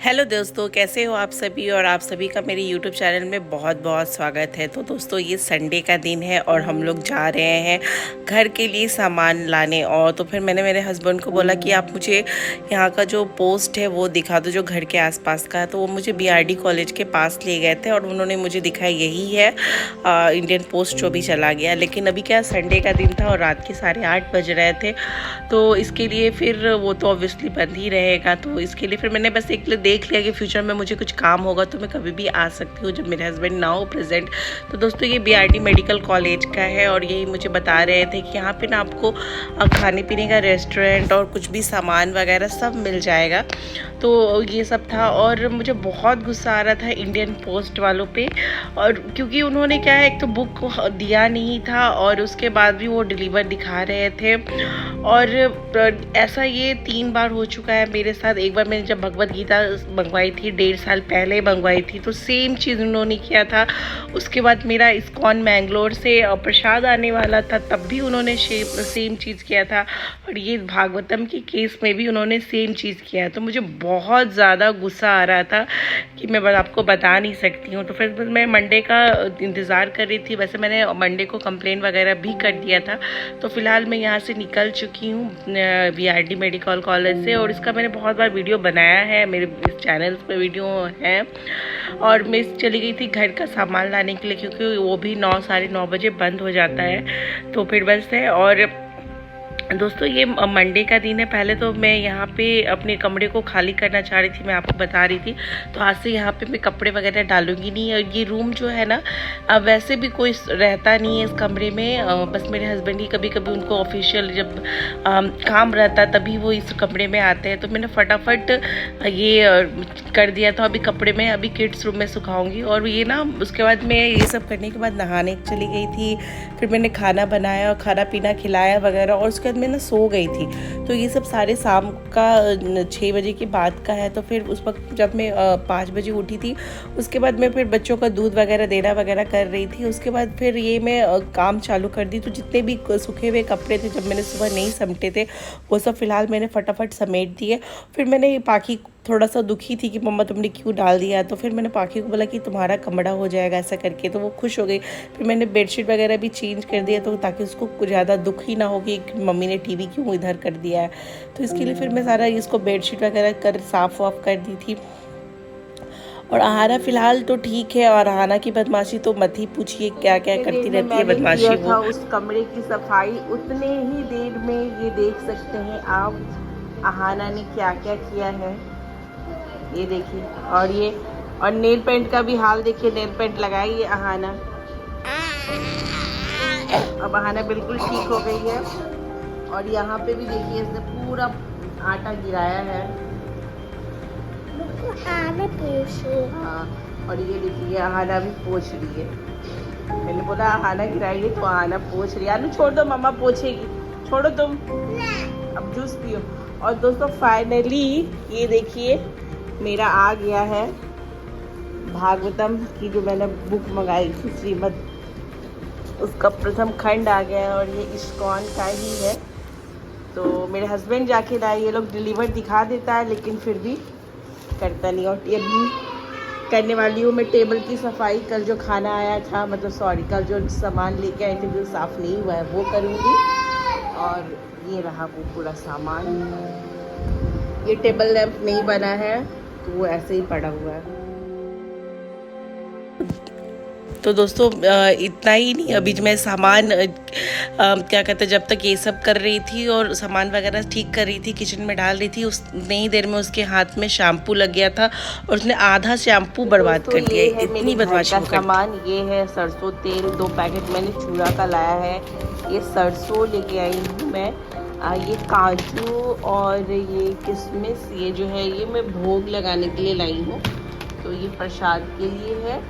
Hello दोस्तों, कैसे हो आप सभी। और आप सभी का मेरे यूट्यूब चैनल में बहुत बहुत स्वागत है। तो दोस्तों, ये संडे का दिन है और हम लोग जा रहे हैं घर के लिए सामान लाने। और तो फिर मैंने मेरे हस्बैंड को बोला कि आप मुझे यहाँ का जो पोस्ट है वो दिखा दो जो घर के आसपास का है। तो वो मुझे बीआरडी कॉलेज के पास ले गए थे और उन्होंने मुझे दिखाया यही है इंडियन पोस्ट जो भी चला गया। लेकिन अभी क्या संडे का दिन था और रात के 8:30 बज रहे थे, तो इसके लिए फिर वो तो ऑब्वियसली बंद ही रहेगा। तो इसके लिए फिर मैंने बस एक देख लिया कि फ्यूचर में मुझे कुछ काम होगा तो मैं कभी भी आ सकती हूँ जब मेरे हस्बैंड ना हो प्रेजेंट। तो दोस्तों, ये बीआरडी मेडिकल कॉलेज का है और यही मुझे बता रहे थे कि यहाँ पे ना आपको खाने पीने का रेस्टोरेंट और कुछ भी सामान वगैरह सब मिल जाएगा। तो ये सब था और मुझे बहुत गुस्सा आ रहा था इंडियन पोस्ट वालों पे। और क्योंकि उन्होंने क्या है, एक तो बुक दिया नहीं था और उसके बाद भी वो डिलीवर दिखा रहे थे। और ऐसा ये 3 बार हो चुका है मेरे साथ। एक बार मैंने जब भगवत गीता मंगवाई थी 1.5 साल पहले मंगवाई थी, तो सेम चीज़ उन्होंने किया था। उसके बाद मेरा इस्कॉन मैंगलोर से प्रसाद आने वाला था, तब भी उन्होंने सेम चीज़ किया था। और ये भागवतम के केस में भी उन्होंने सेम चीज़ किया। तो मुझे बहुत ज़्यादा गुस्सा आ रहा था कि मैं आपको बता नहीं सकती हूँ। तो फिर मैं मंडे का इंतज़ार कर रही थी। वैसे मैंने मंडे को कंप्लेन वगैरह भी कर दिया था। तो फ़िलहाल मैं यहाँ से निकल चुकी हूँ बीआरडी मेडिकल कॉलेज से। और इसका मैंने बहुत बार वीडियो बनाया है, मेरे इस चैनल पे वीडियो है। और मैं चली गई थी घर का सामान लाने के लिए, क्योंकि वो भी 9 साढ़े 9 बजे बंद हो जाता है। तो फिर बस है। और दोस्तों, ये मंडे का दिन है। पहले तो मैं यहाँ पे अपने कमरे को खाली करना चाह रही थी, मैं आपको बता रही थी। तो आज से यहाँ पे मैं कपड़े वगैरह डालूंगी नहीं। और ये रूम जो है ना, अब वैसे भी कोई रहता नहीं है इस कमरे में। बस मेरे हस्बैंड ही कभी कभी उनको ऑफिशियल जब काम रहता है तभी वो इस कमरे में आते हैं। तो मैंने फटाफट ये कर दिया था। अभी कपड़े में अभी किड्स रूम में सुखाऊंगी। और ये ना, उसके बाद मैं ये सब करने के बाद नहाने चली गई थी। फिर मैंने खाना बनाया और खाना पीना खिलाया वगैरह। और उसके बाद मैं ना सो गई थी। तो ये सब सारे शाम का 6 बजे के बाद का है। तो फिर उस वक्त जब मैं 5 बजे उठी थी, उसके बाद मैं फिर बच्चों का दूध वगैरह देना वगैरह कर रही थी। उसके बाद फिर ये मैं काम चालू कर दी। तो जितने भी सूखे हुए कपड़े थे जब मैंने सुबह नहीं समेटे थे, वो सब फिलहाल मैंने फटाफट समेट दिए। फिर मैंने पाखी थोड़ा सा दुखी थी कि मम्मा तुमने क्यों डाल दिया। तो फिर मैंने पाखी को बोला कि तुम्हारा कमरा हो जाएगा ऐसा करके। तो वो खुश हो गई। फिर मैंने बेडशीट वगैरह भी चेंज कर दिया, तो ताकि उसको कुछ ज़्यादा दुख ही ना हो कि मम्मी ने टीवी क्यों इधर कर दिया है। तो इसके लिए फिर मैं सारा इसको बेडशीट वगैरह कर साफ़ वाफ कर दी थी। और आहाना फ़िलहाल तो ठीक है। और आहाना की बदमाशी तो मत ही पूछिए, क्या क्या करती रहती है बदमाशी वो। था उस कमरे की सफाई उतने ही देर में ये देख सकते हैं आप आहाना ने क्या क्या किया है। ये देखिए। और नेल पेंट का भी हाल देखिए। नेल पेंट लगाई है आहाना। अब आहाना बिल्कुल ठीक हो गई है। और यहाँ पे भी देखिए इसने पूरा आटा गिराया है। हाँ, और ये देखिए आहाना भी पोंछ रही है। मैंने बोला आहाना गिराइए तो आहाना पोंछ रही है। आलू छोड़ दो, मम्मा पोंछेगी, छोड़ो तुम, अब जूस पियो। और दोस्तों, फाइनली ये देखिए मेरा आ गया है भागवतम की जो मैंने बुक मंगाई थी, श्रीमद्, उसका प्रथम खंड आ गया है। और ये इस्कॉन का ही है। तो मेरे हस्बैंड जाके लाए। ये लोग डिलीवर दिखा देता है लेकिन फिर भी करता नहीं। और ये भी करने वाली हूँ मैं टेबल की सफाई। कल जो खाना आया था, मतलब सॉरी, कल जो सामान लेके आए थे जो साफ़ नहीं हुआ है वो करूँगी। और ये रहा वो पूरा सामान। ये टेबल लैंप नहीं बना है तो वो ऐसे ही पड़ा हुआ है। तो दोस्तों, इतना ही नहीं, अभी मैं सामान क्या कहते हैं, जब तक ये सब कर रही थी और सामान वगैरह ठीक कर रही थी, किचन में डाल रही थी, उस नहीं देर में उसके हाथ में शैम्पू लग गया था और उसने आधा शैम्पू बर्बाद कर दिया। इतनी बदमाशी का सामान ये है सरसों तेल 2 पैकेट मैंने चूड़ा का लाया है। ये सरसों लेके आई हूँ मैं। ये काजू और ये किशमिश, ये जो है ये मैं भोग लगाने के लिए लाई हूँ। तो ये प्रसाद के लिए है।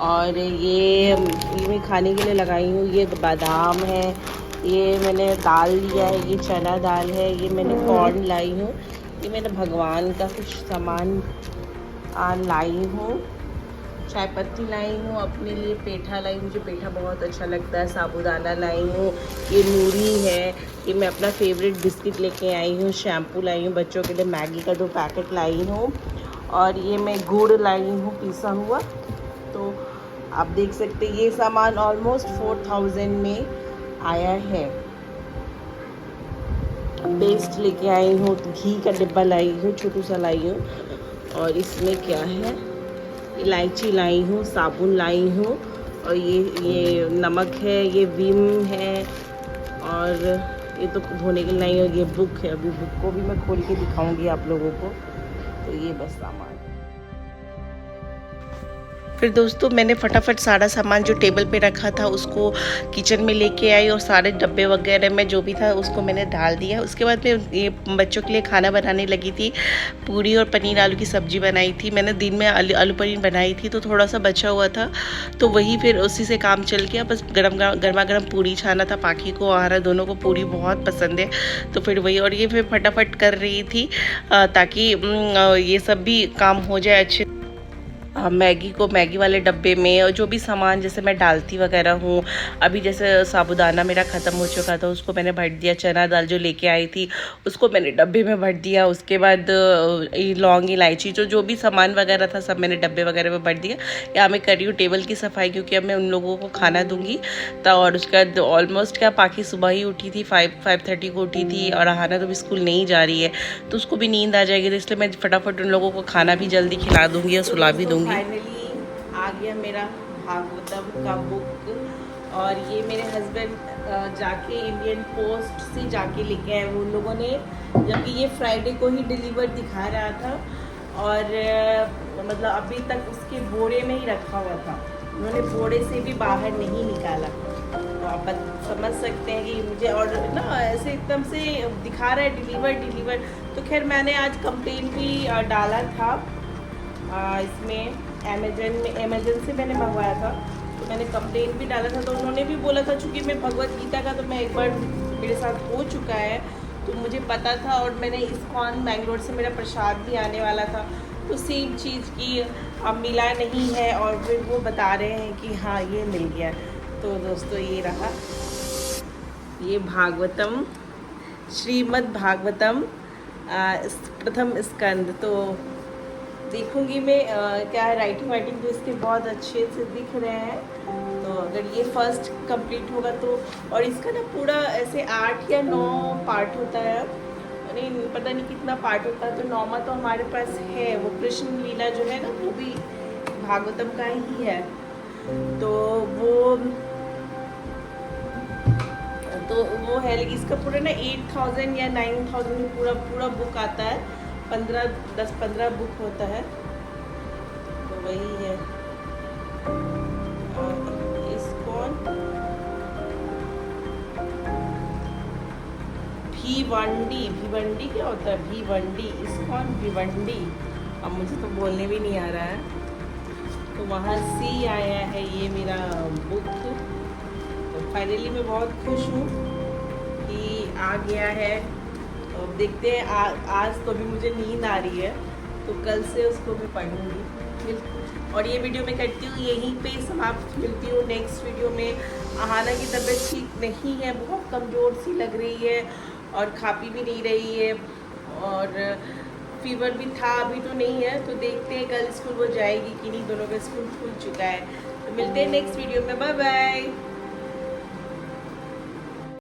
और ये मैं खाने के लिए लगाई हूँ। ये बादाम है। ये मैंने दाल लिया है, ये चना दाल है। ये मैंने कॉर्न लाई हूँ। ये मैंने भगवान का कुछ सामान लाई हूँ। चाय पत्ती लाई हूँ अपने लिए। पेठा लाई, मुझे पेठा बहुत अच्छा लगता है। साबूदाना लाई हूँ। ये मूढ़ी है। ये मैं अपना फेवरेट बिस्किट लेके आई हूँ। शैम्पू लाई हूँ। बच्चों के लिए मैगी का 2 पैकेट लाई हूँ। और ये मैं गुड़ लाई हूँ पिसा हुआ। तो आप देख सकते हैं ये सामान ऑलमोस्ट 4000 में आया है। पेस्ट लेके आई हूँ, घी का डिब्बा लाई हूँ, छोटू सा लाई हूँ। और इसमें क्या है, इलायची लाई हूँ, साबुन लाई हूँ, और ये नमक है, ये विम है, और ये तो धोने के लिए लाई हूँ। ये बुक है, अभी बुक को भी मैं खोल के दिखाऊंगी आप लोगों को। तो ये बस सामान। फिर दोस्तों मैंने फटाफट सारा सामान जो टेबल पे रखा था उसको किचन में लेके आई और सारे डब्बे वगैरह में जो भी था उसको मैंने डाल दिया। उसके बाद मैं ये बच्चों के लिए खाना बनाने लगी थी। पूरी और पनीर आलू की सब्ज़ी बनाई थी मैंने। दिन में आलू पनीर बनाई थी तो थोड़ा सा बचा हुआ था, तो वही फिर उसी से काम चल गया। बस गर्मा गर्म पूरी छाना था। पाखी को आहारा दोनों को पूरी बहुत पसंद है, तो फिर वही। और ये फिर फटाफट कर रही थी ताकि ये सब भी काम हो जाए अच्छे। मैगी वाले डब्बे में और जो भी सामान जैसे मैं डालती वगैरह हूँ। अभी जैसे साबूदाना मेरा ख़त्म हो चुका था, उसको मैंने भर दिया। चना दाल जो लेके आई थी उसको मैंने डब्बे में भर दिया। उसके बाद लौंग इलायची जो भी सामान वगैरह था सब मैंने डब्बे वगैरह में भर दिया। यहाँ मैं कर रही हूँ टेबल की सफाई, क्योंकि अब मैं उन लोगों को खाना दूँगी। तो और उसके बाद ऑलमोस्ट क्या पाखी सुबह ही उठी थी, 5:30 को उठी थी, और आहाना तो भी स्कूल नहीं जा रही है तो उसको भी नींद आ जाएगी। तो इसलिए मैं फटाफट उन लोगों को खाना भी जल्दी खिला दूँगी और सुला भी दूँगी। फाइनली आ गया मेरा भागवतम का बुक। और ये मेरे हस्बैंड जाके इंडियन पोस्ट से जाके लेके आए उन लोगों ने, जबकि ये फ्राइडे को ही डिलीवर दिखा रहा था। और मतलब अभी तक उसके बोरे में ही रखा हुआ था, उन्होंने बोरे से भी बाहर नहीं निकाला। तो आप समझ सकते हैं कि मुझे और ना ऐसे एकदम से दिखा रहा है डिलीवर। तो खैर मैंने आज कंप्लेन भी डाला था इसमें अमेजन से मैंने मंगवाया था, तो मैंने कंप्लेन भी डाला था। तो उन्होंने भी बोला था, चूँकि मैं भगवत गीता का तो मैं एक बार मेरे साथ हो चुका है तो मुझे पता था। और मैंने इस्कॉन बैंगलोर से मेरा प्रसाद भी आने वाला था, तो सेम चीज़ की अब मिला नहीं है। और फिर वो बता रहे हैं कि हाँ ये मिल गया। तो दोस्तों ये रहा, ये भागवतम, श्रीमद् भागवतम प्रथम स्कंद। तो देखूंगी मैं क्या है, राइटिंग तो इसके बहुत अच्छे से दिख रहे हैं। तो अगर ये फर्स्ट कंप्लीट होगा तो, और इसका ना पूरा ऐसे 8 या 9 पार्ट होता है, नहीं पता नहीं कितना पार्ट होता है। तो 9वां तो हमारे पास है, वो कृष्ण लीला जो है ना वो भी भागवतम का ही है। तो वो है, लेकिन इसका पूरा ना 8000 या 9000 में पूरा बुक आता है। 10-15 बुक होता है, तो वही है। इस्कॉन भिवंडी क्या होता है, भिवंडी, इस्कॉन भिवंडी, अब मुझे तो बोलने भी नहीं आ रहा है। तो वहाँ से आया है ये मेरा बुक। तो फाइनली मैं बहुत खुश हूँ कि आ गया है। तो देखते हैं, आज तो अभी मुझे नींद आ रही है, तो कल से उसको मैं पढ़ूंगी। और ये वीडियो मैं करती हूँ यहीं पे समाप्त। मिलती हूँ नेक्स्ट वीडियो में। आहाना की तबीयत ठीक नहीं है, बहुत कमज़ोर सी लग रही है और खा पी भी नहीं रही है, और फीवर भी था, अभी तो नहीं है। तो देखते हैं कल स्कूल वो जाएगी कि नहीं, दोनों का स्कूल खुल चुका है। तो मिलते हैं नेक्स्ट वीडियो में, बाय बाय।